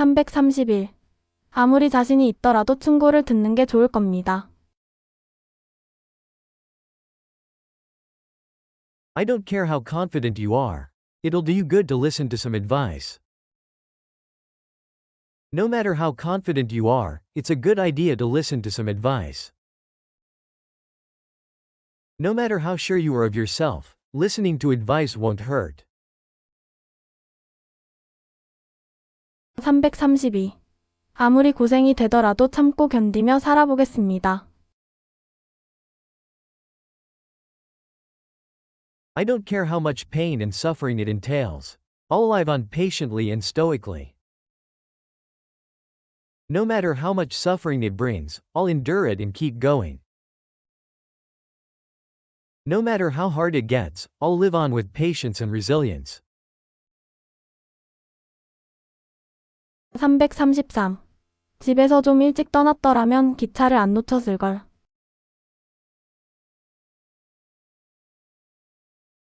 331. 아무리 자신이 있더라도 충고를 듣는 게 좋을 겁니다. I don't care how confident you are. It'll do you good to listen to some advice. No matter how confident you are, it's a good idea to listen to some advice. No matter how sure you are of yourself, listening to advice won't hurt. 332. 아무리 고생이 되더라도 참고 견디며 살아보겠습니다. I don't care how much pain and suffering it entails. I'll live on patiently and stoically. No matter how much suffering it brings, I'll endure it and keep going. No matter how hard it gets, I'll live on with patience and resilience. 333. 집에서 좀 일찍 떠났더라면 기차를 안 놓쳤을걸.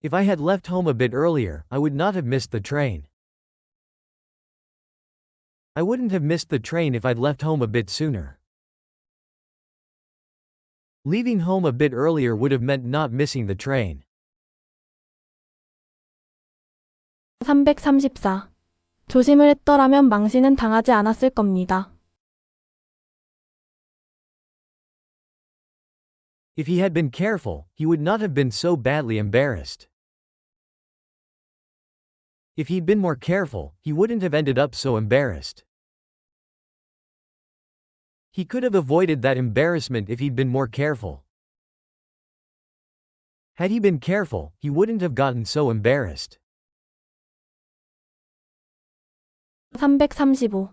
If I had left home a bit earlier, I would not have missed the train. I wouldn't have missed the train if I'd left home a bit sooner. Leaving home a bit earlier would have meant not missing the train. 334. 조심을 했더라면 망신은 당하지 않았을 겁니다. If he had been careful, he would not have been so badly embarrassed. If he'd been more careful, he wouldn't have ended up so embarrassed. He could have avoided that embarrassment if he'd been more careful. Had he been careful, he wouldn't have gotten so embarrassed. 335.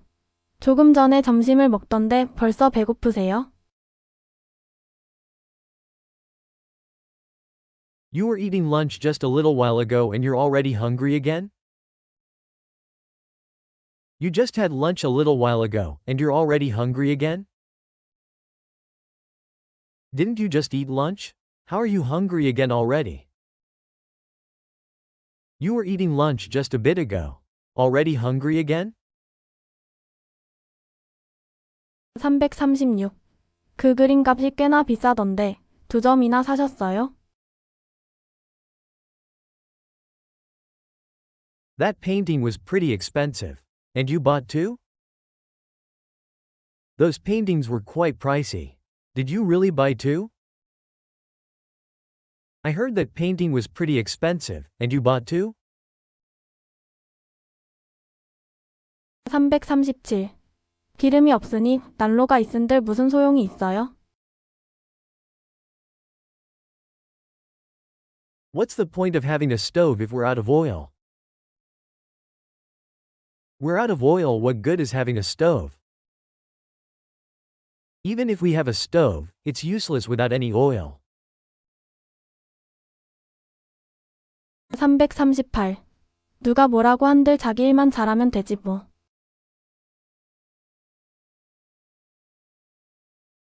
조금 전에 점심을 먹던데 벌써 배고프세요? You were eating lunch just a little while ago and you're already hungry again? You just had lunch a little while ago, and you're already hungry again? Didn't you just eat lunch? How are you hungry again already? You were eating lunch just a bit ago. Already hungry again? 336. 그 그림 값이 꽤나 비싸던데 2점이나 사셨어요? That painting was pretty expensive. And you bought two? Those paintings were quite pricey. Did you really buy two? I heard that painting was pretty expensive, and you bought two? 337. 기름이 없으니 난로가 있은들 무슨 소용이 있어요? What's the point of having a stove if we're out of oil? We're out of oil, what good is having a stove? Even if we have a stove, it's useless without any oil. 338. 누가 뭐라고 한들 자기 일만 잘하면 되지 뭐.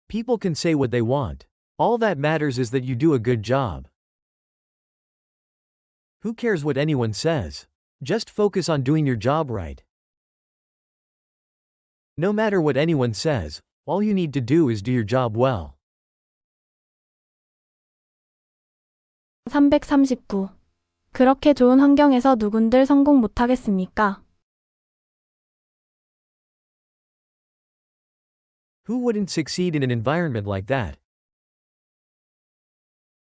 People can say what they want. All that matters is that you do a good job. Who cares what anyone says? Just focus on doing your job right. No matter what anyone says, all you need to do is do your job well. 339. 그렇게 좋은 환경에서 누군들 성공 못하겠습니까? Who wouldn't succeed in an environment like that?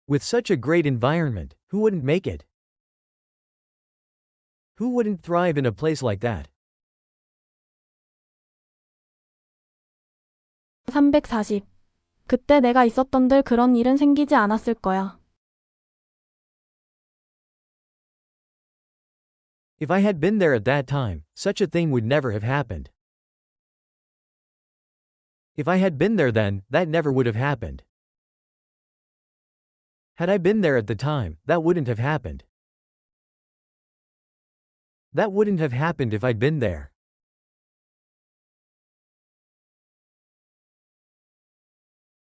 With such a great environment, who wouldn't make it? Who wouldn't thrive in a place like that? 340. 그때 내가 있었던들 그런 일은 생기지 않았을 거야. If I had been there at that time, such a thing would never have happened. If I had been there then, that never would have happened. Had I been there at the time, that wouldn't have happened. That wouldn't have happened if I'd been there.